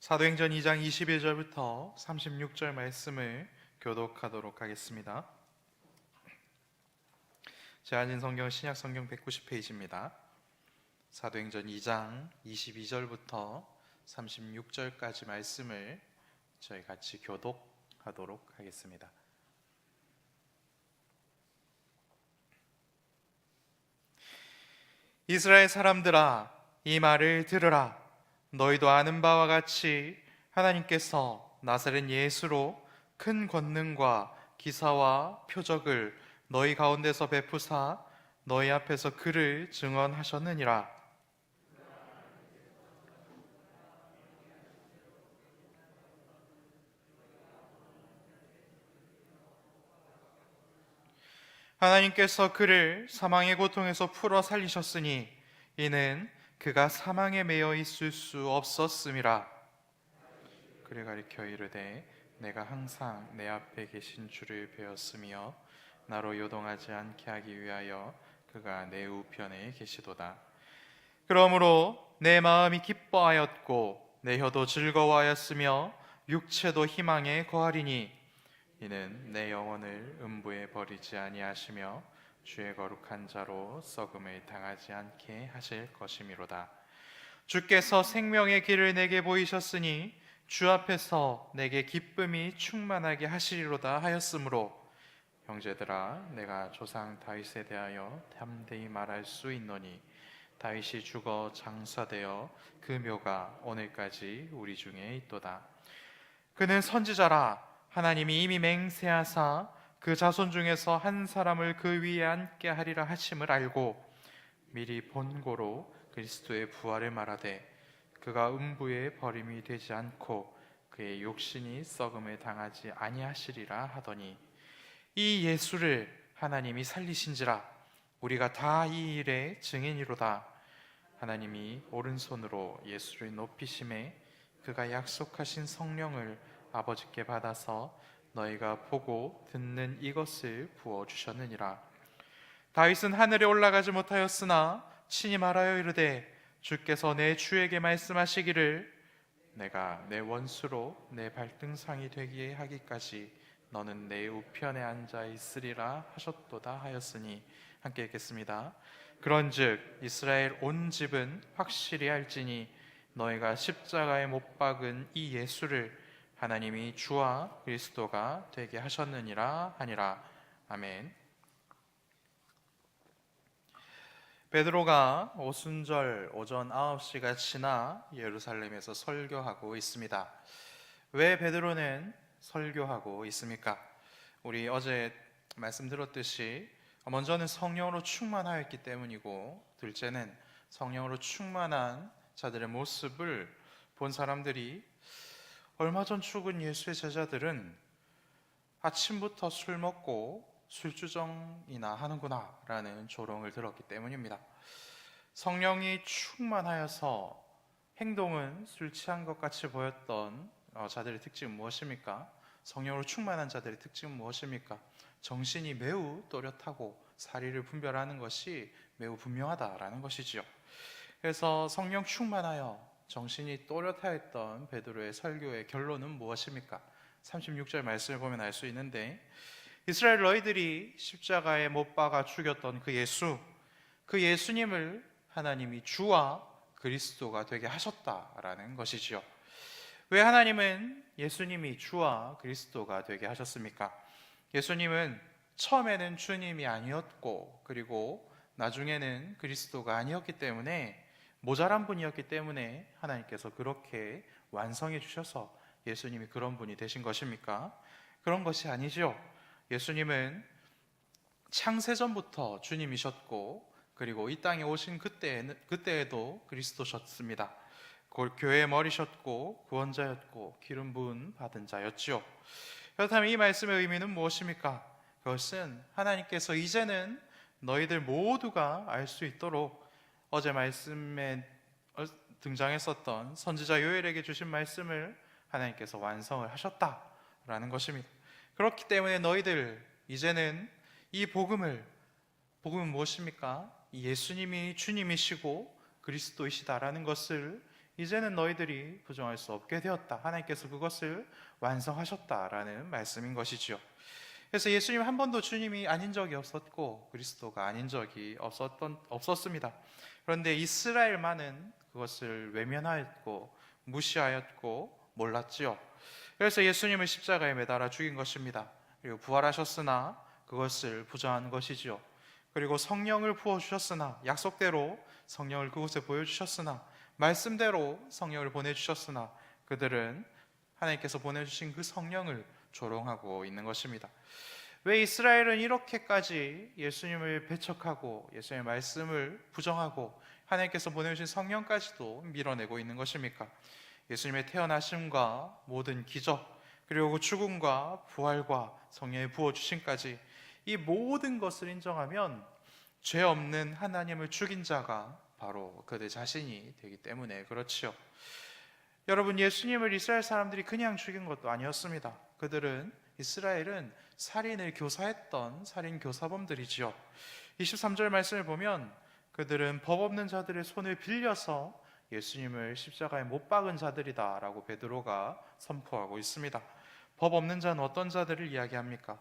사도행전 2장 21절부터 36절 말씀을 교독하도록 하겠습니다. 제한진 성경 신약 성경 190페이지입니다. 사도행전 2장 22절부터 36절까지 말씀을 저희 같이 교독하도록 하겠습니다. 이스라엘 사람들아, 이 말을 들으라. 너희도 아는 바와 같이 하나님께서 나사렛 예수로 큰 권능과 기사와 표적을 너희 가운데서 베푸사 너희 앞에서 그를 증언하셨느니라. 하나님께서 그를 사망의 고통에서 풀어 살리셨으니 이는 그가 사망에 매여 있을 수 없었음이라. 그를 가리켜 이르되 내가 항상 내 앞에 계신 주를 배웠으며 나로 요동하지 않게 하기 위하여 그가 내 우편에 계시도다. 그러므로 내 마음이 기뻐하였고 내 혀도 즐거워하였으며 육체도 희망에 거하리니 이는 내 영혼을 음부에 버리지 아니하시며 주의 거룩한 자로 썩음을 당하지 않게 하실 것이미로다. 주께서 생명의 길을 내게 보이셨으니 주 앞에서 내게 기쁨이 충만하게 하시리로다 하였으므로 형제들아, 내가 조상 다윗에 대하여 담대히 말할 수 있노니 다윗이 죽어 장사되어 그 묘가 오늘까지 우리 중에 있도다. 그는 선지자라. 하나님이 이미 맹세하사 그 자손 중에서 한 사람을 그 위에 앉게 하리라 하심을 알고 미리 본고로 그리스도의 부활을 말하되 그가 음부에 버림이 되지 않고 그의 육신이 썩음을 당하지 아니하시리라 하더니 이 예수를 하나님이 살리신지라. 우리가 다 이 일의 증인이로다. 하나님이 오른손으로 예수를 높이심에 그가 약속하신 성령을 아버지께 받아서 너희가 보고 듣는 이것을 부어주셨느니라. 다윗은 하늘에 올라가지 못하였으나 친히 말하여 이르되 주께서 내 주에게 말씀하시기를 내가 내 원수로 내 발등상이 되게 하기까지 너는 내 우편에 앉아 있으리라 하셨도다 하였으니 함께 읽겠습니다. 그런즉 이스라엘 온 집은 확실히 알지니 너희가 십자가에 못 박은 이 예수를 하나님이 주와 그리스도가 되게 하셨느니라 하니라. 아멘. 베드로가 오순절 오전 9시가 지나 예루살렘에서 설교하고 있습니다. 왜 베드로는 설교하고 있습니까? 우리 어제 말씀 들었듯이 먼저는 성령으로 충만하였기 때문이고, 둘째는 성령으로 충만한 자들의 모습을 본 사람들이 얼마 전 죽은 예수의 제자들은 아침부터 술 먹고 술주정이나 하는구나 라는 조롱을 들었기 때문입니다. 성령이 충만하여서 행동은 술 취한 것 같이 보였던 자들의 특징은 무엇입니까? 성령으로 충만한 자들의 특징은 무엇입니까? 정신이 매우 또렷하고 사리를 분별하는 것이 매우 분명하다라는 것이지요. 그래서 성령 충만하여 정신이 또렷하였던 베드로의 설교의 결론은 무엇입니까? 36절 말씀을 보면 알 수 있는데, 이스라엘 너희들이 십자가에 못 박아 죽였던 그 예수님을 하나님이 주와 그리스도가 되게 하셨다라는 것이지요. 왜 하나님은 예수님이 주와 그리스도가 되게 하셨습니까? 예수님은 처음에는 주님이 아니었고, 그리고 나중에는 그리스도가 아니었기 때문에, 모자란 분이었기 때문에 하나님께서 그렇게 완성해 주셔서 예수님이 그런 분이 되신 것입니까? 그런 것이 아니죠. 예수님은 창세전부터 주님이셨고, 그리고 이 땅에 오신 그때에도 그리스도셨습니다. 교회의 머리셨고 구원자였고 기름 부음 받은 자였죠. 그렇다면 이 말씀의 의미는 무엇입니까? 그것은 하나님께서 이제는 너희들 모두가 알 수 있도록 어제 말씀에 등장했었던 선지자 요엘에게 주신 말씀을 하나님께서 완성을 하셨다라는 것입니다. 그렇기 때문에 너희들 이제는 이 복음은 무엇입니까? 예수님이 주님이시고 그리스도이시다라는 것을 이제는 너희들이 부정할 수 없게 되었다. 하나님께서 그것을 완성하셨다라는 말씀인 것이지요. 그래서 예수님 한 번도 주님이 아닌 적이 없었고 그리스도가 아닌 적이 없었습니다. 그런데 이스라엘만은 그것을 외면하였고 무시하였고 몰랐지요. 그래서 예수님을 십자가에 매달아 죽인 것입니다. 그리고 부활하셨으나 그것을 부정한 것이지요. 그리고 성령을 부어주셨으나 약속대로 성령을 그곳에 보여주셨으나 말씀대로 성령을 보내주셨으나 그들은 하나님께서 보내주신 그 성령을 조롱하고 있는 것입니다. 왜 이스라엘은 이렇게까지 예수님을 배척하고 예수님의 말씀을 부정하고 하나님께서 보내주신 성령까지도 밀어내고 있는 것입니까? 예수님의 태어나심과 모든 기적 그리고 죽음과 부활과 성령의 부어주심까지 이 모든 것을 인정하면 죄 없는 하나님을 죽인 자가 바로 그들 자신이 되기 때문에 그렇지요. 여러분, 예수님을 이스라엘 사람들이 그냥 죽인 것도 아니었습니다. 이스라엘은 살인을 교사했던 살인 교사범들이지요. 23절 말씀을 보면 그들은 법 없는 자들의 손을 빌려서 예수님을 십자가에 못 박은 자들이다 라고 베드로가 선포하고 있습니다. 법 없는 자는 어떤 자들을 이야기합니까?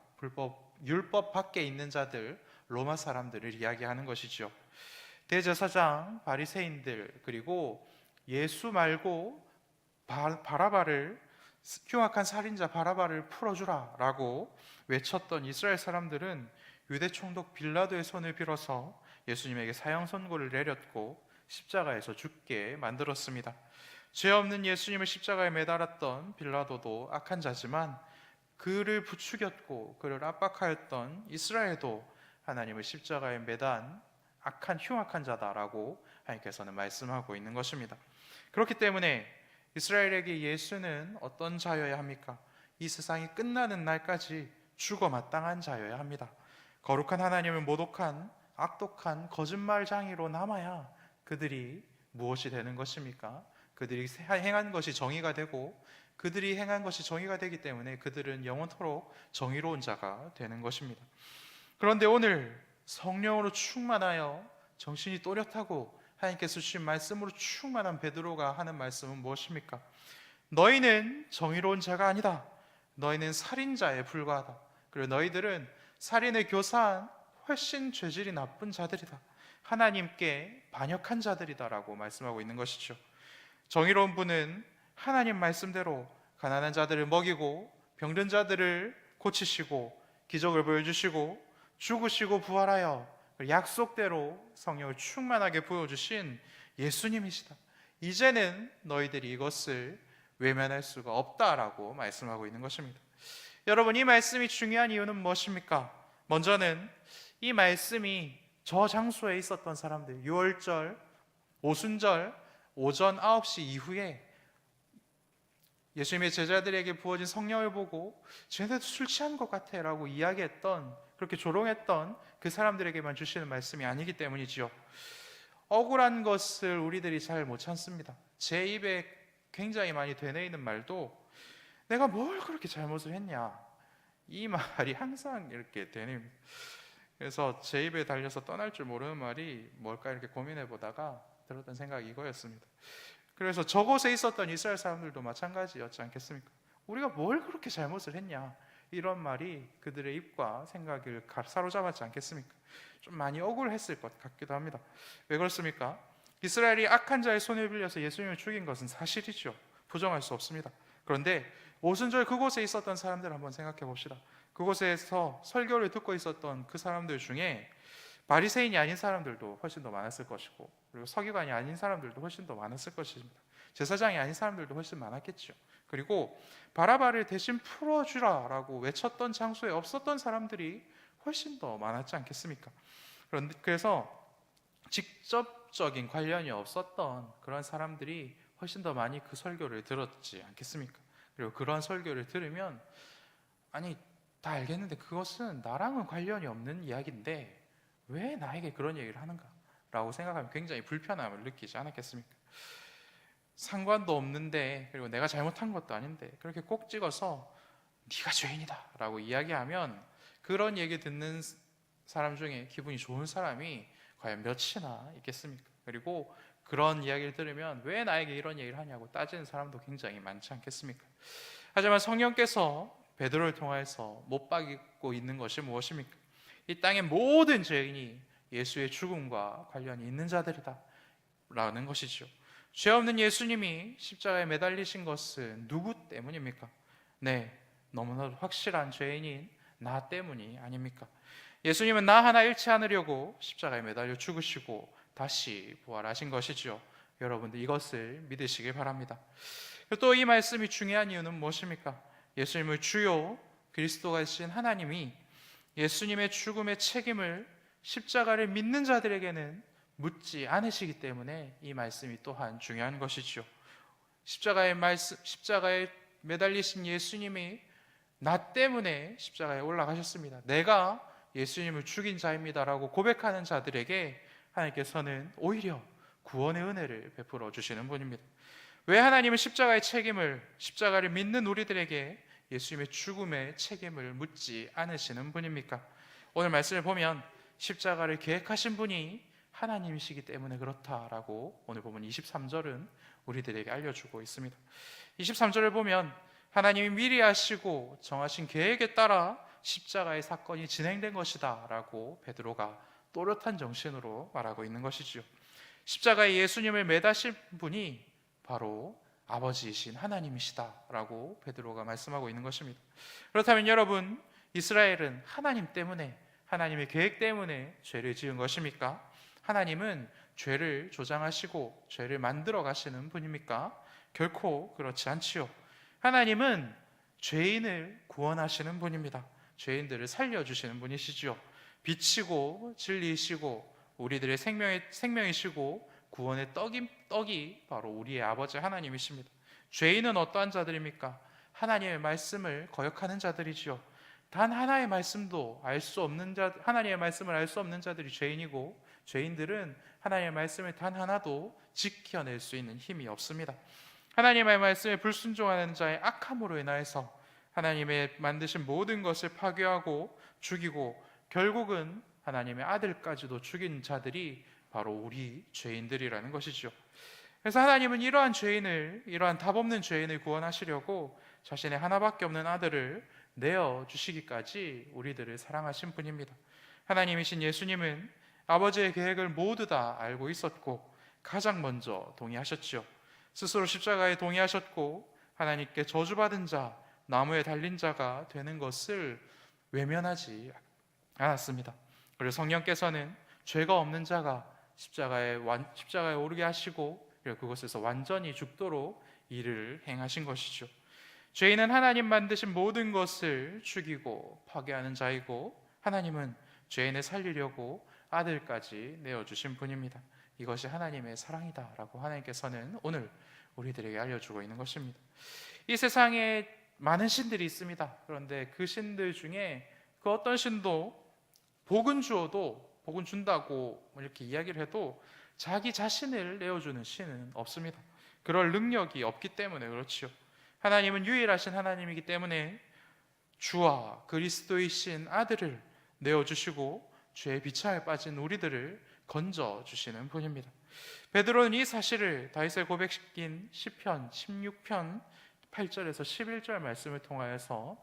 율법 밖에 있는 자들, 로마 사람들을 이야기하는 것이죠. 대제사장, 바리새인들, 그리고 예수 말고 바라바를, 흉악한 살인자 바라바를 풀어주라 라고 외쳤던 이스라엘 사람들은 유대 총독 빌라도의 손을 빌어서 예수님에게 사형 선고를 내렸고 십자가에서 죽게 만들었습니다. 죄 없는 예수님을 십자가에 매달았던 빌라도도 악한 자지만 그를 부추겼고 그를 압박하였던 이스라엘도 하나님을 십자가에 매단 악한 흉악한 자다라고 하나님께서는 말씀하고 있는 것입니다. 그렇기 때문에 이스라엘에게 예수는 어떤 자여야 합니까? 이 세상이 끝나는 날까지 죽어 마땅한 자여야 합니다. 거룩한 하나님을 모독한 악독한 거짓말장이로 남아야 그들이 무엇이 되는 것입니까? 그들이 행한 것이 정의가 되고 그들이 행한 것이 정의가 되기 때문에 그들은 영원토록 정의로운 자가 되는 것입니다. 그런데 오늘 성령으로 충만하여 정신이 또렷하고 하나님께서 주신 말씀으로 충만한 베드로가 하는 말씀은 무엇입니까? 너희는 정의로운 자가 아니다. 너희는 살인자에 불과하다. 그리고 너희들은 살인을 교사한 훨씬 죄질이 나쁜 자들이다. 하나님께 반역한 자들이다 라고 말씀하고 있는 것이죠. 정의로운 분은 하나님 말씀대로 가난한 자들을 먹이고 병든 자들을 고치시고 기적을 보여주시고 죽으시고 부활하여 약속대로 성령을 충만하게 부어주신 예수님이시다. 이제는 너희들이 이것을 외면할 수가 없다라고 말씀하고 있는 것입니다. 여러분, 이 말씀이 중요한 이유는 무엇입니까? 먼저는 이 말씀이 저 장소에 있었던 사람들, 6월절, 오순절, 오전 9시 이후에 예수님의 제자들에게 부어진 성령을 보고 쟤네도 술 취한 것 같아 라고 이야기했던, 그렇게 조롱했던 그 사람들에게만 주시는 말씀이 아니기 때문이지요. 억울한 것을 우리들이 잘 못 참습니다. 제 입에 굉장히 많이 되뇌이는 말도 내가 뭘 그렇게 잘못을 했냐, 이 말이 항상 이렇게 되뇌입니다. 그래서 제 입에 달려서 떠날 줄 모르는 말이 뭘까 이렇게 고민해 보다가 들었던 생각이 이거였습니다. 그래서 저곳에 있었던 이스라엘 사람들도 마찬가지였지 않겠습니까? 우리가 뭘 그렇게 잘못을 했냐, 이런 말이 그들의 입과 생각을 사로잡았지 않겠습니까? 좀 많이 억울했을 것 같기도 합니다. 왜 그렇습니까? 이스라엘이 악한 자의 손을 빌려서 예수님을 죽인 것은 사실이죠. 부정할 수 없습니다. 그런데 오순절 그곳에 있었던 사람들 한번 생각해 봅시다. 그곳에서 설교를 듣고 있었던 그 사람들 중에 바리새인이 아닌 사람들도 훨씬 더 많았을 것이고, 그리고 서기관이 아닌 사람들도 훨씬 더 많았을 것입니다. 제사장이 아닌 사람들도 훨씬 많았겠죠. 그리고 바라바를 대신 풀어주라라고 외쳤던 장소에 없었던 사람들이 훨씬 더 많았지 않겠습니까? 그래서 직접적인 관련이 없었던 그런 사람들이 훨씬 더 많이 그 설교를 들었지 않겠습니까? 그리고 그런 설교를 들으면, 아니 다 알겠는데 그것은 나랑은 관련이 없는 이야기인데 왜 나에게 그런 얘기를 하는가? 라고 생각하면 굉장히 불편함을 느끼지 않았겠습니까? 상관도 없는데, 그리고 내가 잘못한 것도 아닌데 그렇게 꼭 찍어서 네가 죄인이다 라고 이야기하면 그런 얘기 듣는 사람 중에 기분이 좋은 사람이 과연 몇이나 있겠습니까? 그리고 그런 이야기를 들으면 왜 나에게 이런 얘기를 하냐고 따지는 사람도 굉장히 많지 않겠습니까? 하지만 성령께서 베드로를 통해서 못 박이고 있는 것이 무엇입니까? 이 땅의 모든 죄인이 예수의 죽음과 관련이 있는 자들이다 라는 것이죠. 죄 없는 예수님이 십자가에 매달리신 것은 누구 때문입니까? 네, 너무나도 확실한 죄인인 나 때문이 아닙니까? 예수님은 나 하나 잃지 않으려고 십자가에 매달려 죽으시고 다시 부활하신 것이죠. 여러분들 이것을 믿으시길 바랍니다. 또 이 말씀이 중요한 이유는 무엇입니까? 예수님을 주요 그리스도가 되신 하나님이 예수님의 죽음의 책임을 십자가를 믿는 자들에게는 묻지 않으시기 때문에 이 말씀이 또한 중요한 것이죠. 십자가에 매달리신 예수님이 나 때문에 십자가에 올라가셨습니다. 내가 예수님을 죽인 자입니다라고 고백하는 자들에게 하나님께서는 오히려 구원의 은혜를 베풀어 주시는 분입니다. 왜 하나님은 십자가를 믿는 우리들에게 예수님의 죽음의 책임을 묻지 않으시는 분입니까? 오늘 말씀을 보면 십자가를 계획하신 분이 하나님이시기 때문에 그렇다라고 오늘 보면 23절은 우리들에게 알려주고 있습니다. 23절을 보면 하나님이 미리 아시고 정하신 계획에 따라 십자가의 사건이 진행된 것이다 라고 베드로가 또렷한 정신으로 말하고 있는 것이지요. 십자가에 예수님을 매다신 분이 바로 아버지이신 하나님이시다 라고 베드로가 말씀하고 있는 것입니다. 그렇다면 여러분, 이스라엘은 하나님 때문에, 하나님의 계획 때문에 죄를 지은 것입니까? 하나님은 죄를 조장하시고 죄를 만들어 가시는 분입니까? 결코 그렇지 않지요. 하나님은 죄인을 구원하시는 분입니다. 죄인들을 살려주시는 분이시죠. 빛이고 진리이시고 우리들의 생명이시고 구원의 떡이 바로 우리의 아버지 하나님이십니다. 죄인은 어떠한 자들입니까? 하나님의 말씀을 거역하는 자들이지요. 단 하나의 말씀도 하나님의 말씀을 알 수 없는 자들이 죄인이고, 죄인들은 하나님의 말씀을 단 하나도 지켜낼 수 있는 힘이 없습니다. 하나님의 말씀에 불순종하는 자의 악함으로 인하여서 하나님의 만드신 모든 것을 파괴하고 죽이고 결국은 하나님의 아들까지도 죽인 자들이 바로 우리 죄인들이라는 것이죠. 그래서 하나님은 이러한 답 없는 죄인을 구원하시려고 자신의 하나밖에 없는 아들을 내어주시기까지 우리들을 사랑하신 분입니다. 하나님이신 예수님은 아버지의 계획을 모두 다 알고 있었고 가장 먼저 동의하셨죠. 스스로 십자가에 동의하셨고 하나님께 저주받은 자, 나무에 달린 자가 되는 것을 외면하지 않았습니다. 그리고 성령께서는 죄가 없는 자가 십자가에 오르게 하시고 그곳에서 완전히 죽도록 일을 행하신 것이죠. 죄인은 하나님 만드신 모든 것을 죽이고 파괴하는 자이고 하나님은 죄인을 살리려고 아들까지 내어주신 분입니다. 이것이 하나님의 사랑이다라고 하나님께서는 오늘 우리들에게 알려주고 있는 것입니다. 이 세상에 많은 신들이 있습니다. 그런데 그 신들 중에 그 어떤 신도 복은 주어도 복은 준다고 이렇게 이야기를 해도 자기 자신을 내어주는 신은 없습니다. 그럴 능력이 없기 때문에 그렇지요. 하나님은 유일하신 하나님이기 때문에 주와 그리스도이신 아들을 내어주시고 죄의 비참에 빠진 우리들을 건져주시는 분입니다. 베드로는 이 사실을 다윗의 고백시킨 시편 16편 8절에서 11절 말씀을 통하여서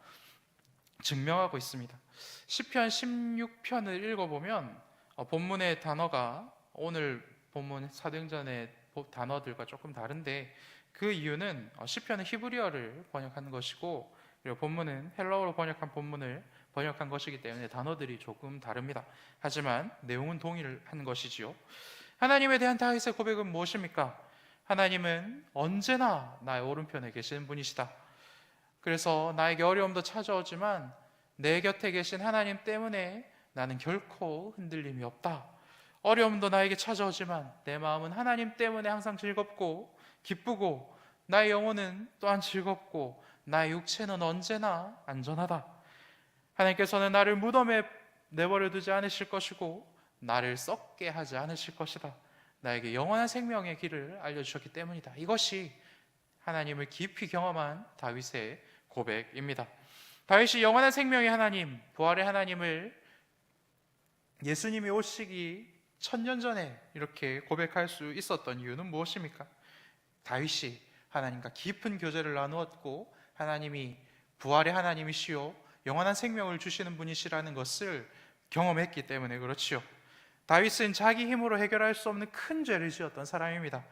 증명하고 있습니다. 시편 16편을 읽어보면 본문의 단어가 오늘 본문 사도행전의 단어들과 조금 다른데 그 이유는 시편은 히브리어를 번역하는 것이고 그리고 본문은 헬라어로 번역한 것이기 때문에 단어들이 조금 다릅니다. 하지만 내용은 동일한 것이지요. 하나님에 대한 다윗의 고백은 무엇입니까? 하나님은 언제나 나의 오른편에 계시는 분이시다. 그래서 나에게 어려움도 찾아오지만 내 곁에 계신 하나님 때문에 나는 결코 흔들림이 없다. 어려움도 나에게 찾아오지만 내 마음은 하나님 때문에 항상 즐겁고 기쁘고 나의 영혼은 또한 즐겁고 나의 육체는 언제나 안전하다. 하나님께서는 나를 무덤에 내버려 두지 않으실 것이고 나를 썩게 하지 않으실 것이다. 나에게 영원한 생명의 길을 알려주셨기 때문이다. 이것이 하나님을 깊이 경험한 다윗의 고백입니다. 다윗이 영원한 생명의 하나님, 부활의 하나님을 예수님이 오시기 천년 전에 이렇게 고백할 수 있었던 이유는 무엇입니까? 다윗이 하나님과 깊은 교제를 나누었고 하나님이 부활의 하나님이시요 영원한 생명을 주시는 분이시라는 것을 경험했기 때문에 그렇지요. 다윗은 자기 힘으로 해결할 수 없는 큰 죄를 지었던 사람입니다.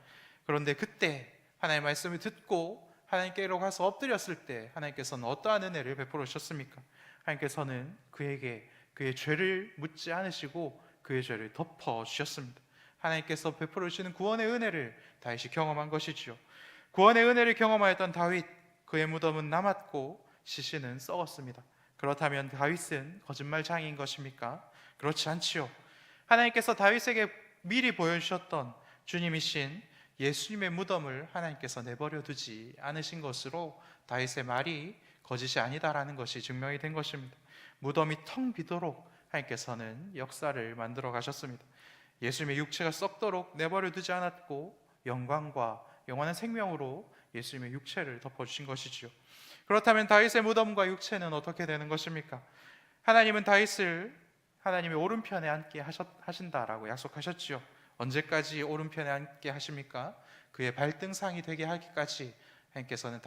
그런데 그때 하나님의 말씀을 듣고 하나님께로 가서 엎드렸을 때 하나님께서는 어떠한 은혜를 베풀어 주셨습니까? 하나님께서는 그에게 그의 죄를 묻지 않으시고 그의 죄를 덮어 주셨습니다. 하나님께서 베풀어 주시는 구원의 은혜를 다윗이 경험한 것이지요. 구원의 은혜를 경험하였던 다윗, 그의 무덤은 남았고 시신은 썩었습니다. 그렇다면 다윗은 거짓말장애인 것입니까? 그렇지 않지요. 하나님께서 다윗에게 미리 보여주셨던 주님이신 예수님의 무덤을 하나님께서 내버려 두지 않으신 것으로 다윗의 말이 거짓이 아니다라는 것이 증명이 된 것입니다. 무덤이 텅 비도록 하나님께서는 역사를 만들어 가셨습니다. 예수님의 육체가 썩도록 내버려 두지 않았고 영광과 영원한 생명으로 예수님의 육체를 덮어주신 것이지요. 그렇다면 다윗의 무덤과 육체는 어떻게 되는 것입니까? 하나님은 다윗을 하나님의 오른편에 앉게 하신다라고 약속하셨지요. 언제까지 오른편에 앉게 하십니까? 그의 발등상이 되게 하기까지 하나님께서는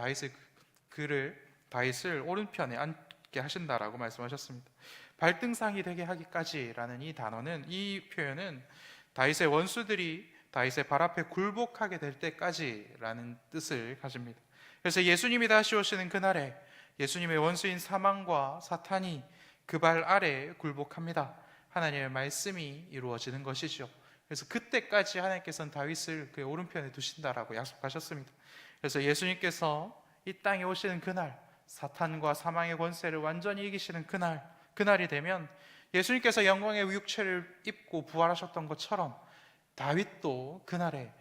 다윗을 오른편에 앉게 하신다라고 말씀하셨습니다. 발등상이 되게 하기까지라는 이 표현은 다윗의 원수들이 다윗의 발 앞에 굴복하게 될 때까지라는 뜻을 가집니다. 그래서 예수님이 다시 오시는 그날에 예수님의 원수인 사망과 사탄이 그 발 아래 굴복합니다. 하나님의 말씀이 이루어지는 것이죠. 그래서 그때까지 하나님께서는 다윗을 그의 오른편에 두신다라고 약속하셨습니다. 그래서 예수님께서 이 땅에 오시는 그날, 사탄과 사망의 권세를 완전히 이기시는 그날이 되면 예수님께서 영광의 육체를 입고 부활하셨던 것처럼 다윗도 그날에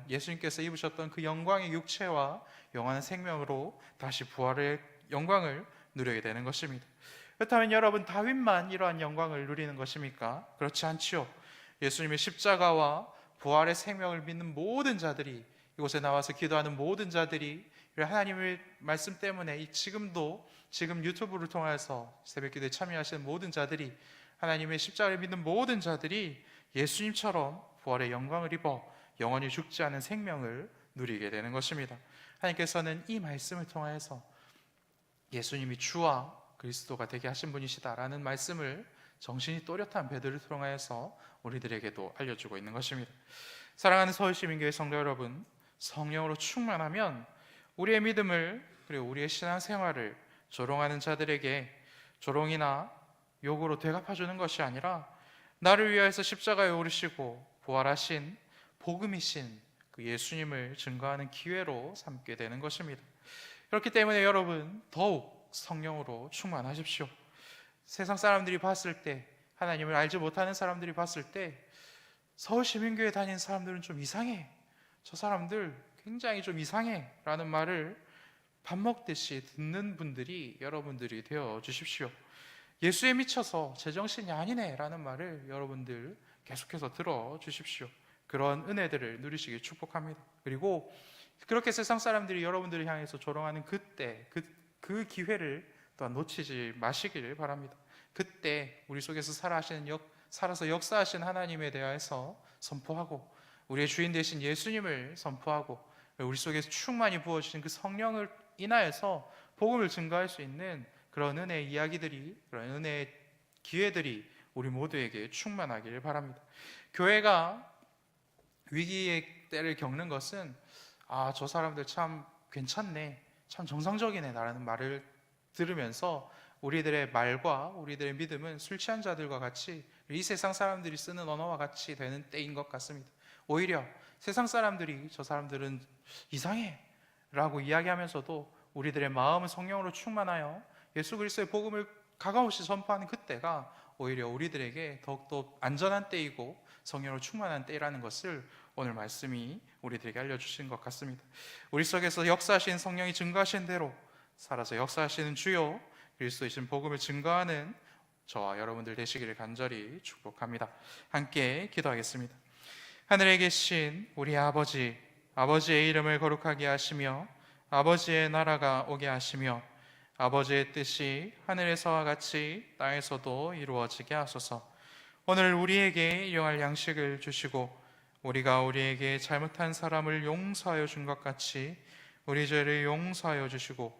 예수님께서 입으셨던 그 영광의 육체와 영원한 생명으로 다시 부활의 영광을 누리게 되는 것입니다. 그렇다면 여러분, 다윗만 이러한 영광을 누리는 것입니까? 그렇지 않지요. 예수님의 십자가와 부활의 생명을 믿는 모든 자들이, 이곳에 나와서 기도하는 모든 자들이 하나님의 말씀 때문에 지금 유튜브를 통해서 새벽기도에 참여하시는 모든 자들이, 하나님의 십자가를 믿는 모든 자들이 예수님처럼 부활의 영광을 입어 영원히 죽지 않은 생명을 누리게 되는 것입니다. 하나님께서는 이 말씀을 통해서 예수님이 주와 그리스도가 되게 하신 분이시다라는 말씀을 정신이 또렷한 베드로를 통하여서 우리들에게도 알려주고 있는 것입니다. 사랑하는 서울시민교회 성도 여러분, 성령으로 충만하면 우리의 믿음을 그리고 우리의 신앙생활을 조롱하는 자들에게 조롱이나 욕으로 되갚아주는 것이 아니라 나를 위하여서 십자가에 오르시고 부활하신 복음이신 그 예수님을 증거하는 기회로 삼게 되는 것입니다. 그렇기 때문에 여러분, 더욱 성령으로 충만하십시오. 세상 사람들이 봤을 때, 하나님을 알지 못하는 사람들이 봤을 때, 서울시민교회 다니는 사람들은 좀 이상해, 저 사람들 굉장히 좀 이상해 라는 말을 밥 먹듯이 듣는 분들이 여러분들이 되어 주십시오. 예수에 미쳐서 제정신이 아니네 라는 말을 여러분들 계속해서 들어 주십시오. 그런 은혜들을 누리시길 축복합니다. 그리고 그렇게 세상 사람들이 여러분들을 향해서 조롱하는 그때 그 기회를 또한 놓치지 마시기를 바랍니다. 그때 우리 속에서 살아서 역사하신 하나님에 대해서 선포하고, 우리의 주인 되신 예수님을 선포하고, 우리 속에서 충만히 부어주신 그 성령을 인하여서 복음을 증거할 수 있는 그런 은혜의 이야기들이, 그런 은혜의 기회들이 우리 모두에게 충만하기를 바랍니다. 교회가 위기의 때를 겪는 것은 저 사람들 참 괜찮네, 참 정상적이네 라는 말을 들으면서 우리들의 말과 우리들의 믿음은 술 취한 자들과 같이, 이 세상 사람들이 쓰는 언어와 같이 되는 때인 것 같습니다. 오히려 세상 사람들이 저 사람들은 이상해 라고 이야기하면서도 우리들의 마음은 성령으로 충만하여 예수 그리스도의 복음을 가감없이 선포하는 그때가 오히려 우리들에게 더욱더 안전한 때이고 성령으로 충만한 때라는 것을 오늘 말씀이 우리들에게 알려주신 것 같습니다. 우리 속에서 역사하신 성령이 증거하신 대로 살아서 역사하시는 주요 그리스도이신 복음을 증거하는 저와 여러분들 되시기를 간절히 축복합니다. 함께 기도하겠습니다. 하늘에 계신 우리 아버지, 아버지의 이름을 거룩하게 하시며 아버지의 나라가 오게 하시며 아버지의 뜻이 하늘에서와 같이 땅에서도 이루어지게 하소서. 오늘 우리에게 일용할 양식을 주시고 우리가 우리에게 잘못한 사람을 용서하여 준 것 같이 우리 죄를 용서하여 주시고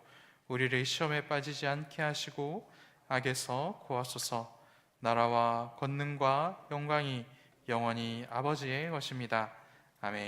우리를 시험에 빠지지 않게 하시고 악에서 구하소서. 나라와 권능과 영광이 영원히 아버지의 것입니다. 아멘.